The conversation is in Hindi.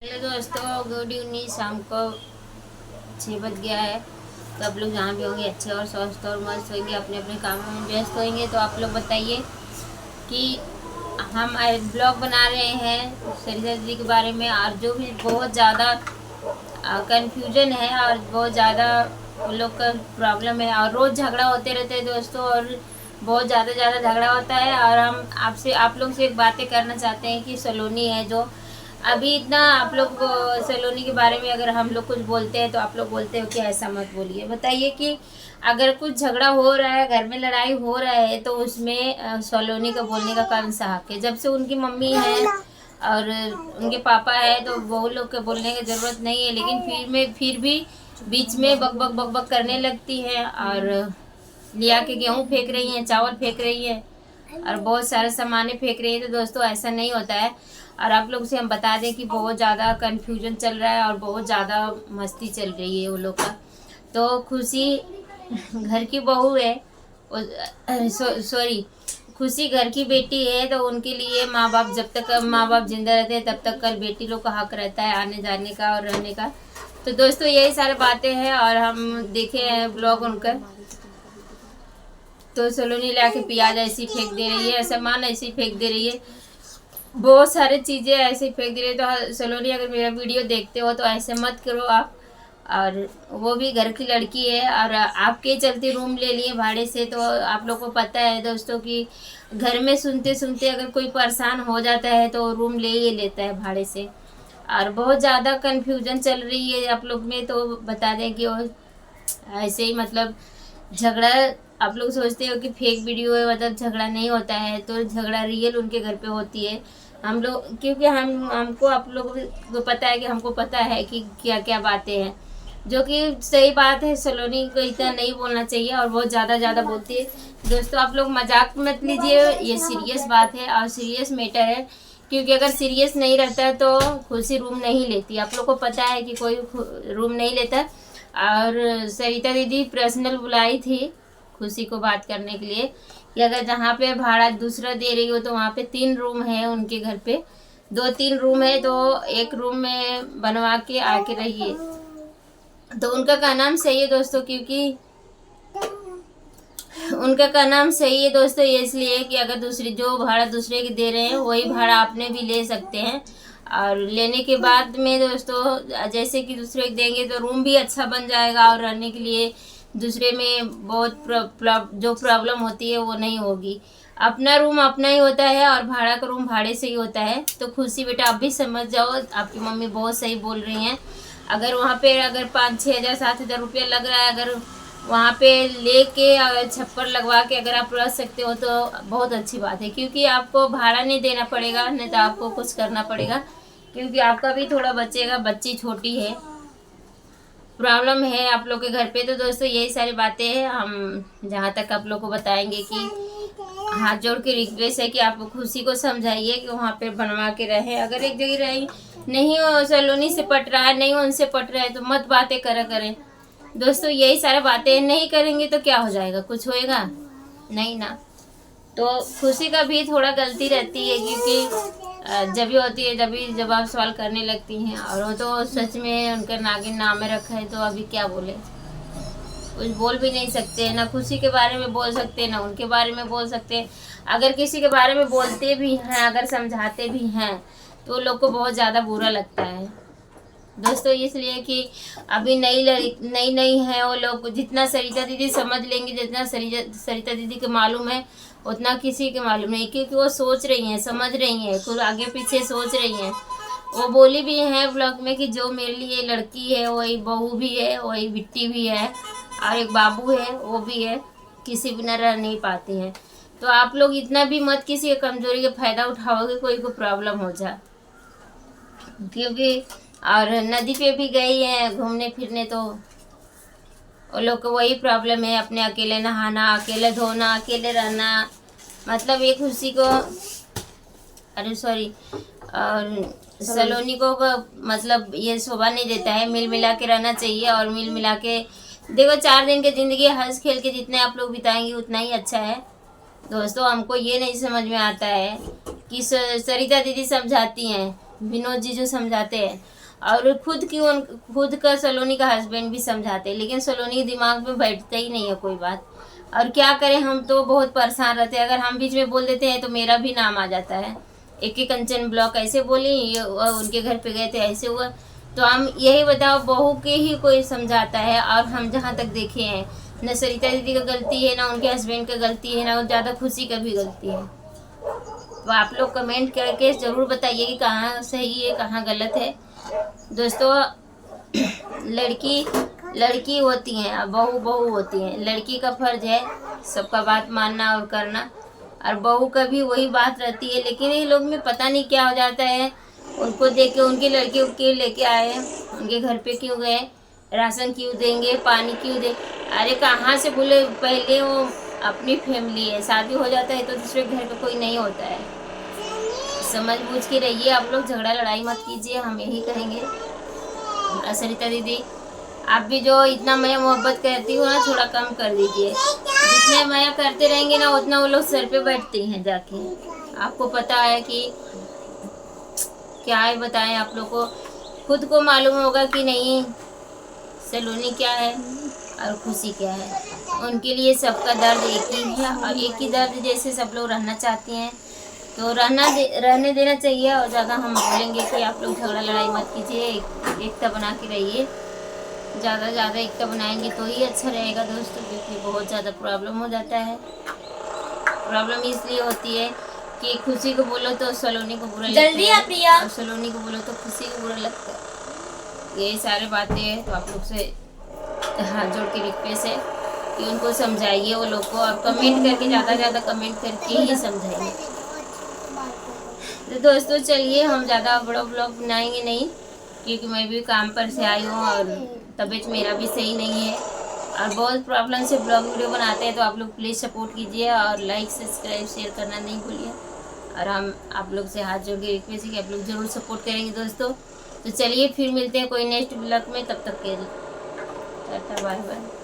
हेलो दोस्तों, गुड इवनिंग। शाम को 6 बज गया है। तो आप लोग जहाँ भी होंगे अच्छे और स्वस्थ और मस्त होंगे, अपने अपने कामों में व्यस्त होंगे। तो आप लोग बताइए कि हम ब्लॉग बना रहे हैं सरिता दीदी के बारे में, और जो भी बहुत ज़्यादा कंफ्यूजन है और बहुत ज़्यादा उन लोग का प्रॉब्लम है, और रोज़ झगड़ा होते रहते हैं दोस्तों, और बहुत ज़्यादा झगड़ा होता है। और हम आप लोग से एक बातें करना चाहते हैं कि सलोनी है जो अभी इतना आप लोग सलोनी के बारे में अगर हम लोग कुछ बोलते हैं तो आप लोग बोलते हो कि ऐसा मत बोलिए। बताइए कि अगर कुछ झगड़ा हो रहा है, घर में लड़ाई हो रहा है, तो उसमें सलोनी का बोलने का कौन सा हक है? जब से उनकी मम्मी है और उनके पापा है तो वो लोग के बोलने की ज़रूरत नहीं है, लेकिन फिर भी बीच में बक बक बक बक करने लगती है, और लिया के गेहूँ फेंक रही हैं, चावल फेंक रही है, और बहुत सारे सामानें फेंक रही है। तो दोस्तों ऐसा नहीं होता है। और आप लोग से हम बता दें कि बहुत ज़्यादा कन्फ्यूजन चल रहा है और बहुत ज़्यादा मस्ती चल रही है वो लोग का। तो खुशी घर की बहू है, सॉरी, खुशी घर की बेटी है, तो उनके लिए माँ बाप, जब तक माँ बाप जिंदा रहते हैं तब तक कल बेटी लोग का हक रहता है आने जाने का और रहने का। तो दोस्तों यही सारी बातें हैं, और हम देखे हैं ब्लॉग उनका। तो सलोनी ला के प्याज ऐसी फेंक दे रही है, सामान ऐसी फेंक दे रही है, बहुत सारी चीज़ें ऐसे फेंक दे रही है। तो सलोनी अगर मेरा वीडियो देखते हो तो ऐसे मत करो आप। और वो भी घर की लड़की है, और आपके चलते रूम ले लिए भाड़े से। तो आप लोग को पता है दोस्तों कि घर में सुनते सुनते अगर कोई परेशान हो जाता है तो रूम ले ही लेता है भाड़े से। और बहुत ज़्यादा कन्फ्यूजन चल रही है आप लोग में। तो बता दें कि वो ऐसे ही मतलब झगड़ा, आप लोग सोचते हो कि फेक वीडियो है मतलब झगड़ा नहीं होता है, तो झगड़ा रियल उनके घर पे होती है। हम लोग, क्योंकि हमको आप लोगों को पता है कि हमको पता है कि क्या क्या बातें हैं, जो कि सही बात है। सलोनी को इतना नहीं बोलना चाहिए और बहुत ज़्यादा बोलती है। दोस्तों आप लोग मजाक मत लीजिए, ये सीरियस बात है और सीरियस मैटर है। क्योंकि अगर सीरियस नहीं रहता है तो खुशी रूम नहीं लेती। आप लोग को पता है कि कोई रूम नहीं लेता। और सरिता दीदी पर्सनल बुलाई थी खुशी को बात करने के लिए कि अगर जहाँ पे भाड़ा दूसरा दे रही हो तो वहाँ पे 3 रूम है उनके घर पे, 2-3 रूम है, तो एक रूम में बनवा के आके रहिए। तो उनका का नाम सही है दोस्तों, क्योंकि उनका का नाम सही है दोस्तों, ये इसलिए कि अगर दूसरी जो भाड़ा दूसरे के दे रहे हैं वही भाड़ा आपने भी ले सकते हैं। और लेने के बाद में दोस्तों जैसे कि दूसरे के देंगे तो रूम भी अच्छा बन जाएगा, और रहने के लिए दूसरे में बहुत जो प्रॉब्लम होती है वो नहीं होगी। अपना रूम अपना ही होता है और भाड़ा का रूम भाड़े से ही होता है। तो खुशी बेटा आप भी समझ जाओ, आपकी मम्मी बहुत सही बोल रही हैं। अगर वहाँ पे अगर 5-6 हज़ार 7 हज़ार रुपया लग रहा है, अगर वहाँ पे लेके और छप्पर लगवा के अगर आप रह सकते हो तो बहुत अच्छी बात है। क्योंकि आपको भाड़ा नहीं देना पड़ेगा, नहीं तो आपको कुछ करना पड़ेगा, क्योंकि आपका भी थोड़ा बचेगा, बच्ची छोटी है, प्रॉब्लम है आप लोग के घर पे। तो दोस्तों यही सारी बातें हैं, हम जहाँ तक आप लोग को बताएंगे कि हाथ जोड़ के रिक्वेस्ट है कि आप खुशी को समझाइए कि वहाँ पे बनवा के रहे। अगर एक जगह रही नहीं हो, सलोनी से पट रहा है, नहीं उनसे पट रहा है, तो मत बातें करें दोस्तों। यही सारी बातें नहीं करेंगे तो क्या हो जाएगा, कुछ होएगा नहीं ना। तो खुशी का भी थोड़ा गलती रहती है, क्योंकि जब भी होती है जब भी जवाब सवाल करने लगती हैं, और वो तो सच में उनका नागिन नाम में रखा है, तो अभी क्या बोले, कुछ बोल भी नहीं सकते, ना खुशी के बारे में बोल सकते ना उनके बारे में बोल सकते। अगर किसी के बारे में बोलते भी हैं, अगर समझाते भी हैं, तो लोग को बहुत ज़्यादा बुरा लगता है दोस्तों। इसलिए कि अभी नई नई है वो लोग, जितना सरिता दीदी समझ लेंगे, जितना सरिता दीदी के मालूम है उतना किसी के मालूम नहीं, क्योंकि वो सोच रही हैं, समझ रही हैं, कुछ आगे पीछे सोच रही हैं। वो बोली भी हैं ब्लॉग में कि जो मेरे लिए लड़की है वही बहू भी है, वही बिट्टी भी है, और एक बाबू है वो भी है, किसी बिना रह नहीं पाती हैं। तो आप लोग इतना भी मत किसी की कमजोरी का फायदा उठाओगे कोई को प्रॉब्लम हो जाए, क्योंकि और नदी पे भी गई हैं घूमने फिरने, तो वो लोग को वही प्रॉब्लम है, अपने अकेले नहाना, अकेले धोना, अकेले रहना। मतलब एक खुशी को, अरे सॉरी, और सलोनी को मतलब ये शोभा नहीं देता है। मिल मिला के रहना चाहिए, और मिल मिला के देखो 4 दिन की ज़िंदगी हंस खेल के जितने आप लोग बिताएंगे उतना ही अच्छा है दोस्तों। हमको ये नहीं समझ में आता है कि सरिता दीदी समझाती हैं विनोद जी जो समझाते हैं, और खुद का सलोनी का हस्बैंड भी समझाते हैं, लेकिन सलोनी के दिमाग में बैठता ही नहीं है कोई बात। और क्या करें, हम तो बहुत परेशान रहते हैं। अगर हम बीच में बोल देते हैं तो मेरा भी नाम आ जाता है, एक कंचन ब्लॉक ऐसे बोली, ये उनके घर पे गए थे ऐसे हुआ। तो हम यही बताओ, बहू के ही कोई समझाता है। और हम जहाँ तक देखे हैं, न सरिता दीदी का गलती है, ना उनके हस्बैंड का गलती है, ना ज़्यादा खुशी का भी गलती है। तो आप लोग कमेंट करके ज़रूर बताइए कि कहाँ सही है कहाँ गलत है। दोस्तों, लड़की होती हैं, बहू होती हैं। लड़की का फर्ज है सबका बात मानना और करना, और बहू का भी वही बात रहती है। लेकिन ये लोग में पता नहीं क्या हो जाता है, उनको देख के उनकी लड़कियों के लेके आए, उनके घर पे क्यों गए, राशन क्यों देंगे, पानी क्यों दे। अरे कहाँ से बोले, पहले वो अपनी फैमिली है, शादी हो जाता है तो दूसरे घर पे कोई नहीं होता है। समझ बूझ के रहिए आप लोग, झगड़ा लड़ाई मत कीजिए, हम यही कहेंगे। सरिता दीदी, आप भी जो इतना माया मोहब्बत करती हो ना, थोड़ा कम कर दीजिए। जितने माया करते रहेंगे ना, उतना वो लोग सर पे बैठते हैं जाके। आपको पता है कि क्या है, बताएं आप लोग को खुद को मालूम होगा कि नहीं सलोनी क्या है और खुशी क्या है। उनके लिए सबका दर्द एक ही है, और एक ही दर्द जैसे सब लोग रहना चाहती हैं तो रहने देना चाहिए। और ज़्यादा हम बोलेंगे कि आप लोग झगड़ा लड़ाई मत कीजिए, एकता बना के रहिए। ज़्यादा एकता बनाएंगे तो ही अच्छा रहेगा दोस्तों, क्योंकि बहुत ज़्यादा प्रॉब्लम हो जाता है। प्रॉब्लम इसलिए होती है कि खुशी को बोलो तो सलोनी को बुरा लगता है, और सलोनी को बोलो तो खुशी को बुरा लगता है। ये सारी बातें हैं, तो आप लोग से हाथ जोड़ के रिक्वेस्ट है कि उनको समझाइए वो लोग को, और कमेंट करके ज़्यादा कमेंट करके ही समझाइए। तो दोस्तों चलिए, हम ज़्यादा बड़ा ब्लॉग बनाएंगे नहीं, क्योंकि मैं भी काम पर से आई हूँ और तबीयत मेरा भी सही नहीं है, और बहुत प्रॉब्लम से ब्लॉग वीडियो बनाते हैं। तो आप लोग प्लीज़ सपोर्ट कीजिए, और लाइक सब्सक्राइब शेयर करना नहीं भूलिए। और हम आप लोग से हाथ जोड़ के रिक्वेस्ट है कि आप लोग ज़रूर सपोर्ट करेंगे दोस्तों। तो चलिए फिर मिलते हैं कोई नेक्स्ट ब्लॉग में, तब तक के लिए टाटा बाय बाय।